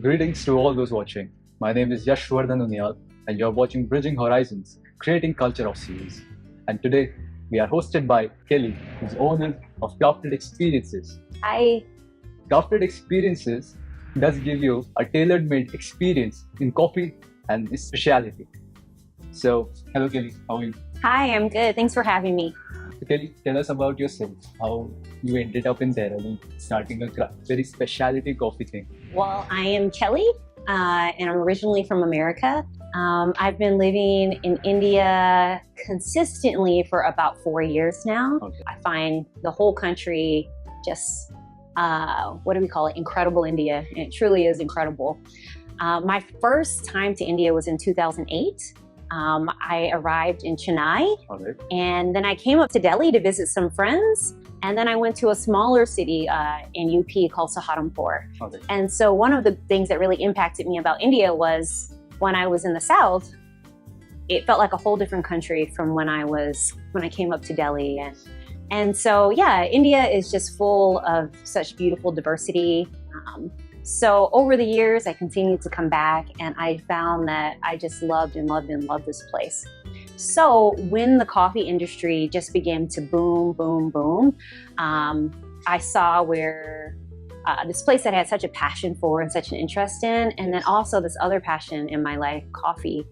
Greetings to all those watching. My name is Yashwardhan Unyal, and you're watching Bridging Horizons, Creating Culture of series. And today, we are hosted by Kelly, who's owner of Krafted Experiences. Hi. Krafted Experiences does give you a tailor-made experience in coffee and its specialty. So, hello Kelly, how are you? Hi, I'm good. Thanks for having me. So Kelly, tell us about yourself, how you ended up in Dehradun, starting a very specialty coffee thing. Well, I am Kelly, and I'm originally from America. I've been living in India consistently for about 4 years now. Okay. I find the whole country just, incredible India. And it truly is incredible. My first time to India was in 2008. I arrived in Chennai, and then I came up to Delhi to visit some friends, and then I went to a smaller city in UP called Saharanpur. And so one of the things that really impacted me about India was when I was in the south, it felt like a whole different country from when I came up to Delhi. And so, yeah, India is just full of such beautiful diversity. So over the years, I continued to come back, and I found that I just loved this place. So when the coffee industry just began to boom, I saw where this place that I had such a passion for and such an interest in, and then also this other passion in my life, coffee,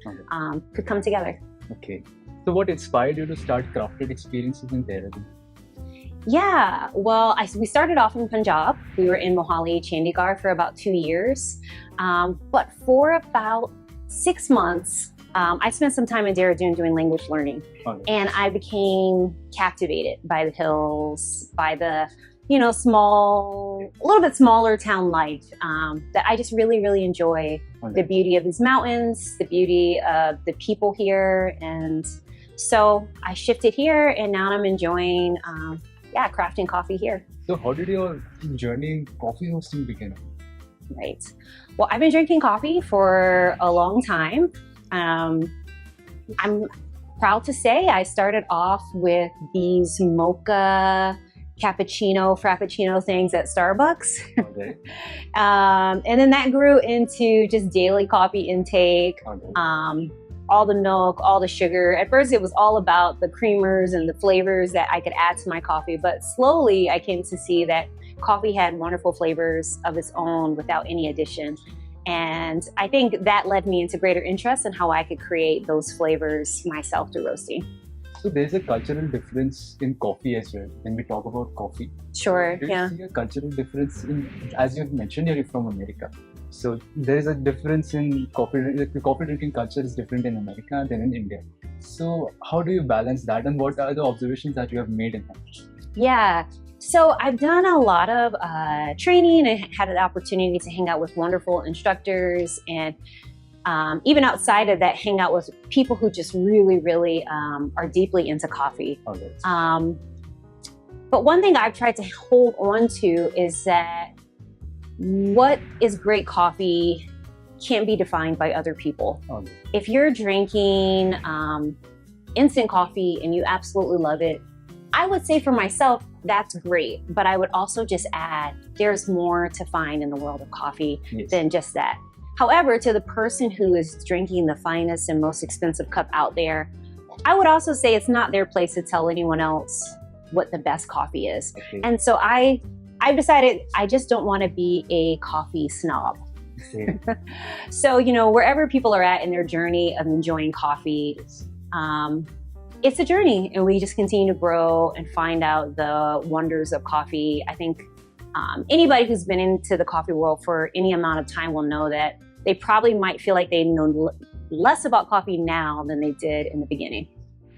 could come together. Okay. So what inspired you to start Krafted Experiences in Dehradun? Yeah, well, we started off in Punjab. We were in Mohali, Chandigarh for about 2 years. But for about 6 months, I spent some time in Dehradun doing language learning. And I became captivated by the hills, by the, a little bit smaller town life that I just really enjoy. The beauty of these mountains, the beauty of the people here. And so I shifted here, and now I'm enjoying crafting coffee here. So how did your journey in coffee roasting begin? Right. Well, I've been drinking coffee for a long time. I'm proud to say I started off with these mocha, cappuccino, frappuccino things at Starbucks. Okay. And then that grew into just daily coffee intake. Okay. All the milk, all the sugar. At first it was all about the creamers and the flavors that I could add to my coffee, but slowly I came to see that coffee had wonderful flavors of its own without any addition. And I think that led me into greater interest in how I could create those flavors myself through roasting. So there's a cultural difference in coffee as well when we talk about coffee. Sure, Do you see a cultural difference as you've mentioned, you're from America. So there is a difference in coffee. The coffee drinking culture is different in America than in India. So how do you balance that, and what are the observations that you have made in that? Yeah, so I've done a lot of training and had an opportunity to hang out with wonderful instructors, and even outside of that, hang out with people who just really are deeply into coffee. Okay. But one thing I've tried to hold on to is that what is great coffee can't be defined by other people. Okay. If you're drinking instant coffee and you absolutely love it, I would say for myself, that's great. But I would also just add, there's more to find in the world of coffee than just that. However, to the person who is drinking the finest and most expensive cup out there, I would also say it's not their place to tell anyone else what the best coffee is. Okay. And so I've decided I just don't want to be a coffee snob. Okay. So, wherever people are at in their journey of enjoying coffee, it's a journey, and we just continue to grow and find out the wonders of coffee. I think anybody who's been into the coffee world for any amount of time will know that they probably might feel like they know less about coffee now than they did in the beginning.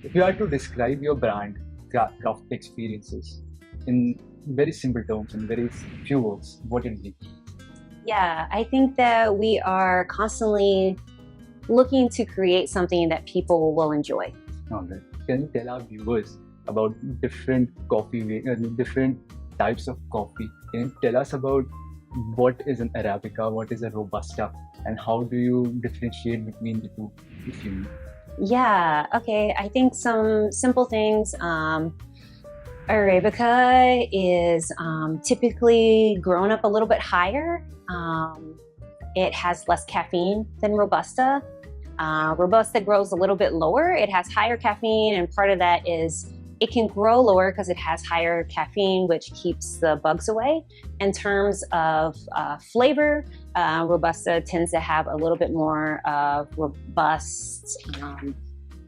If you had to describe your brand, Krafted Experiences, in very simple terms, in very few words, what it be? Yeah, I think that we are constantly looking to create something that people will enjoy. Okay. Can you tell our viewers about different different types of coffee? Can you tell us about what is an Arabica, what is a Robusta, and how do you differentiate between the two, if you know? Yeah, okay. I think some simple things. Arabica is typically grown up a little bit higher. It has less caffeine than Robusta. Robusta grows a little bit lower. It has higher caffeine, and part of that is it can grow lower because it has higher caffeine, which keeps the bugs away. In terms of flavor, Robusta tends to have a little bit more robust,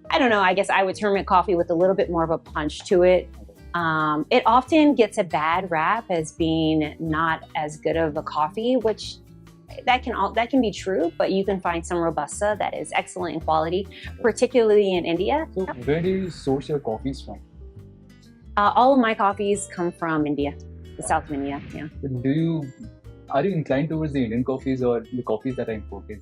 I don't know, I guess I would term it coffee with a little bit more of a punch to it. It often gets a bad rap as being not as good of a coffee, which that can be true, but you can find some Robusta that is excellent in quality, particularly in India. So where do you source your coffees from? All of my coffees come from India, the south of India, yeah. Are you inclined towards the Indian coffees or the coffees that are imported?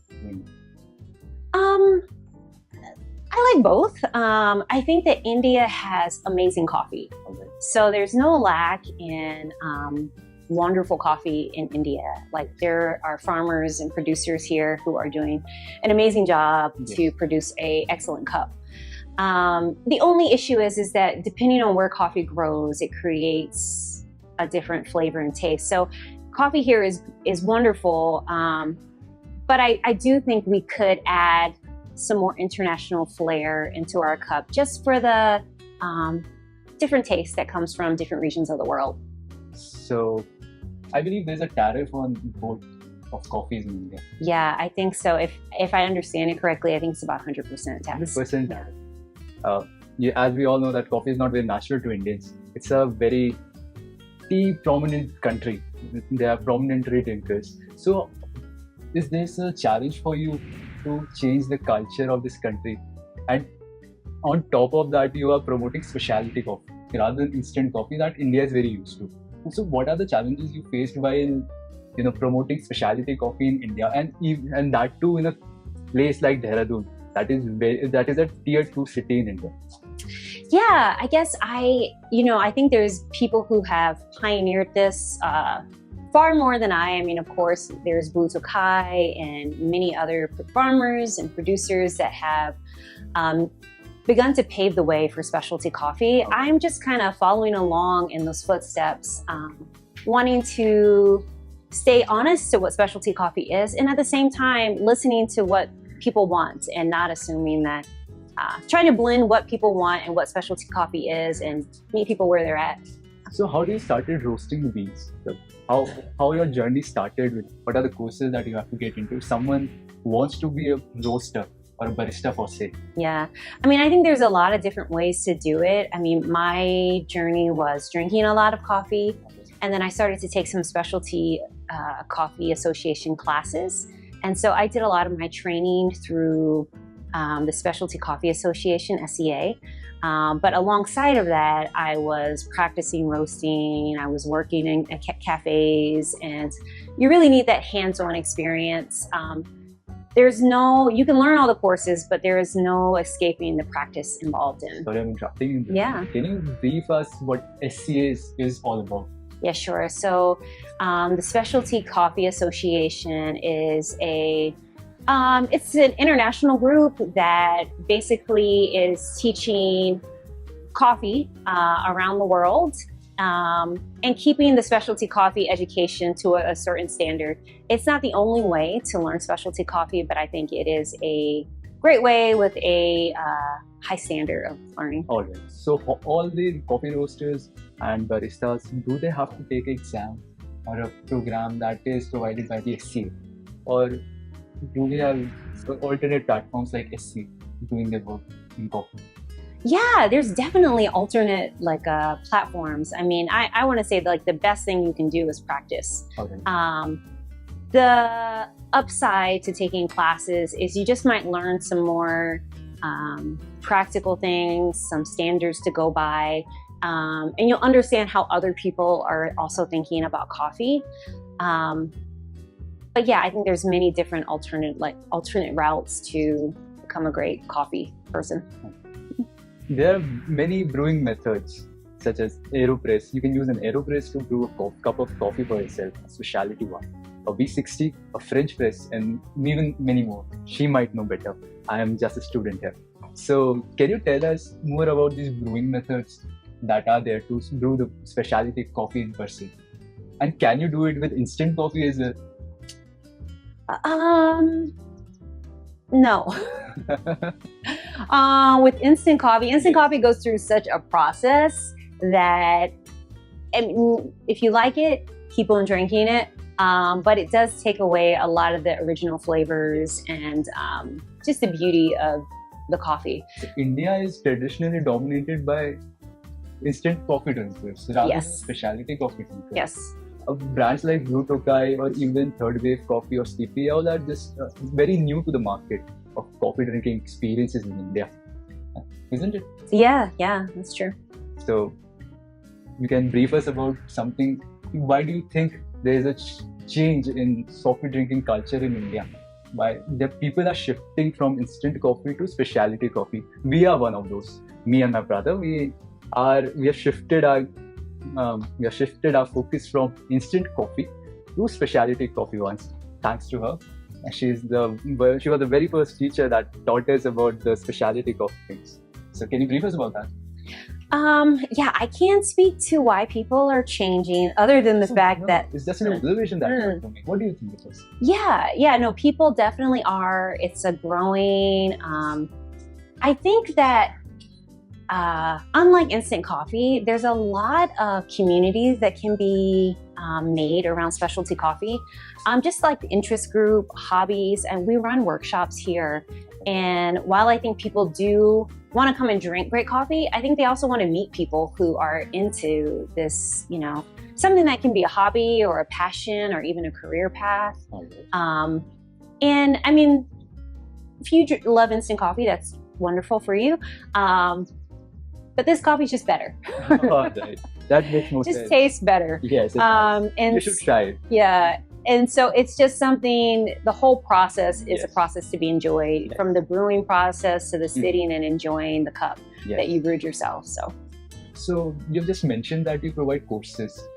I like both. I think that India has amazing coffee. Okay. So there's no lack in wonderful coffee in India. Like there are farmers and producers here who are doing an amazing job to produce an excellent cup. The only issue is that depending on where coffee grows, it creates a different flavor and taste. So coffee here is wonderful, but I do think we could add some more international flair into our cup just for the different taste that comes from different regions of the world. So I believe there's a tariff on import of coffees in India. Yeah, I think so. If I understand it correctly, I think it's about 100% tax. 100% tariff. As we all know that coffee is not very natural to Indians. It's a very tea prominent country. They are prominent tea drinkers. So is this a challenge for you to change the culture of this country? And on top of that, you are promoting specialty coffee rather than instant coffee that India is very used to. So what are the challenges you faced while promoting specialty coffee in India, and that too in a place like Dehradun? That is a tier 2 city in India. Yeah, I guess I think there's people who have pioneered this far more than I. I mean, of course, there's Blue Tokai and many other farmers and producers that have begun to pave the way for specialty coffee. I'm just kind of following along in those footsteps, wanting to stay honest to what specialty coffee is, and at the same time, listening to what people want and not assuming that, trying to blend what people want and what specialty coffee is and meet people where they're at. So how do you started roasting the beans? How your journey started with what are the courses that you have to get into if someone wants to be a roaster or a barista for say? Yeah, I mean, I think there's a lot of different ways to do it. I mean, my journey was drinking a lot of coffee, and then I started to take some specialty coffee association classes. And so I did a lot of my training through the Specialty Coffee Association, SCA. But alongside of that, I was practicing roasting, I was working in cafes, and you really need that hands-on experience. You can learn all the courses, but there is no escaping the practice involved in. Sorry, I'm interrupting. Yeah. Can you brief us what SCA is all about? Yeah, sure. So the Specialty Coffee Association is it's an international group that basically is teaching coffee around the world and keeping the specialty coffee education to a certain standard. It's not the only way to learn specialty coffee, but I think it is a great way with a high standard of learning. All right. So for all the coffee roasters and baristas, do they have to take an exam or a program that is provided by the SCA? Or do we have alternate platforms like SC doing their work in coffee? Yeah, there's definitely alternate platforms. I mean, I want to say the best thing you can do is practice. Okay. The upside to taking classes is you just might learn some more practical things, some standards to go by, and you'll understand how other people are also thinking about coffee. But yeah, I think there's many different alternate routes to become a great coffee person. There are many brewing methods, such as AeroPress. You can use an AeroPress to brew a cup of coffee for yourself, a specialty one. A V60, a French press, and even many more. She might know better. I am just a student here. So can you tell us more about these brewing methods that are there to brew the specialty coffee in person? And can you do it with instant coffee as well? No. With instant coffee goes through such a process that, I mean, if you like it, keep on drinking it. But it does take away a lot of the original flavors and just the beauty of the coffee. So India is traditionally dominated by instant coffee drinkers rather than specialty coffee drinkers. Yes. Brands like Blue Tokai or even Third Wave Coffee or Sleepy Owl are just very new to the market of coffee drinking experiences in India, isn't it? Yeah, that's true. So you can brief us about something. Why do you think there is a change in coffee drinking culture in India? Why the people are shifting from instant coffee to specialty coffee? We are one of those. Me and my brother, we have shifted our focus from instant coffee to specialty coffee once, thanks to her. And she was the very first teacher that taught us about the specialty coffee things. So can you brief us about that? Yeah, I can't speak to why people are changing, other than the fact that it's just an observation that you're doing. What do you think it is? Yeah, no, people definitely are. It's a growing. I think that unlike instant coffee, there's a lot of communities that can be made around specialty coffee. Just like the interest group, hobbies, and we run workshops here. And while I think people do want to come and drink great coffee, I think they also want to meet people who are into this, something that can be a hobby or a passion or even a career path. And I mean, if you love instant coffee, that's wonderful for you. But this coffee is just better. That makes more sense. Just tastes better. Yes. And you should try it. Yeah. And so it's just something, the whole process is a process to be enjoyed, from the brewing process to the sitting and enjoying the cup that you brewed yourself. So you've just mentioned that you provide courses.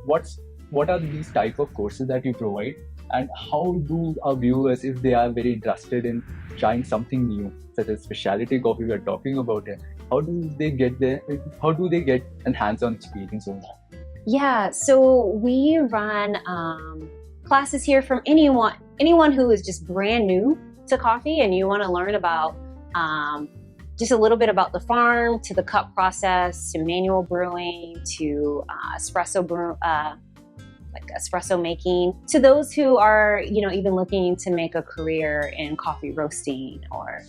What are these type of courses that you provide, and how do our viewers, if they are very interested in trying something new, such as specialty coffee we are talking about here, how do they get an hands-on experience on that? Yeah, so we run classes here from anyone who is just brand new to coffee and you want to learn about just a little bit about the farm, to the cup process, to manual brewing, to espresso making, to those who are even looking to make a career in coffee roasting or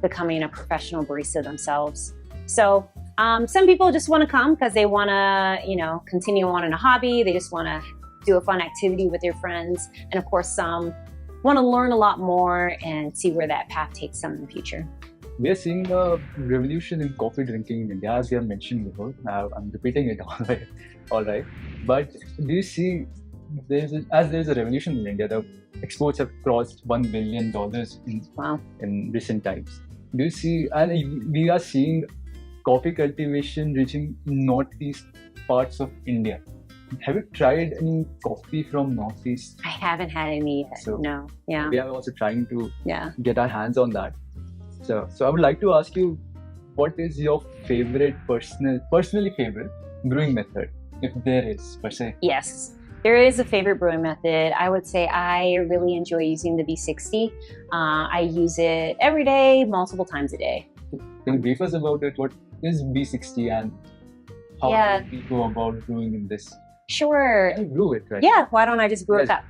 becoming a professional barista themselves. So some people just want to come because they want to, continue on in a hobby. They just want to do a fun activity with their friends. And of course, some want to learn a lot more and see where that path takes them in the future. We are seeing a revolution in coffee drinking in India, as we have mentioned before. I'm repeating it all right. But do you see, there's a revolution in India, the exports have crossed $1 billion in recent times. Do you see, and we are seeing coffee cultivation reaching northeast parts of India. Have you tried any coffee from northeast? I haven't had any yet. So no. Yeah. We are also trying to get our hands on that. So I would like to ask you, what is your personally favorite brewing method, if there is per se? Yes, there is a favorite brewing method. I would say I really enjoy using the V60. I use it every day, multiple times a day. Can you brief us about it? What is V60 and how do we go about brewing in this? Sure. Can you brew it, right? Yeah, why don't I just brew it up?